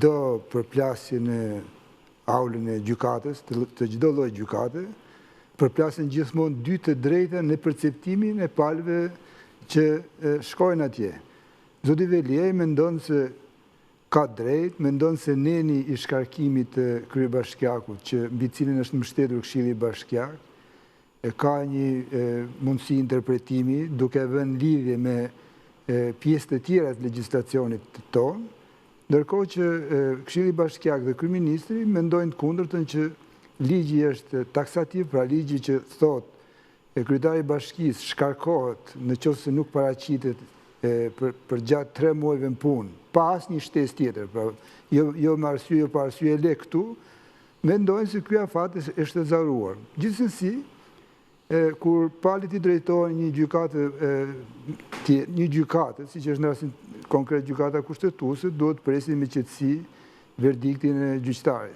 çdo përplasje në aulën e gjykatës, të çdo lloj gjykate, përplasen gjithmonë dy të drejta në perceptimin e palëve që shkojnë atje. Zoti Veliaj mendon se ka drejt, mendon se neni i shkarkimit të kryebashkiakut, që mbi cilin është mbështetur Këshilli Bashkiak, ka një mundësi interpretimi, duke vënë lidhje me pjesë të tjera të legjislacionit tonë, ndërkohë që Këshilli Bashkiak dhe Kryeministri mendojnë të kundërtën që ligji është taksativ, pra ligji që thotë kryetari i bashkisë shkarkohet në qoftë se nuk paraqitet për gjatë 3 muajve në punë, pa asnjë shtesë tjetër, pra jo me arsye, jo pa arsye le këtu, mendojnë se ky afat është e zaruar. Gjithsesi, kur palët i drejtohen një gjykate, siç është në rastin konkret gjykata kushtetuese, duhet presin me qetësi verdiktin e gjyqtarit.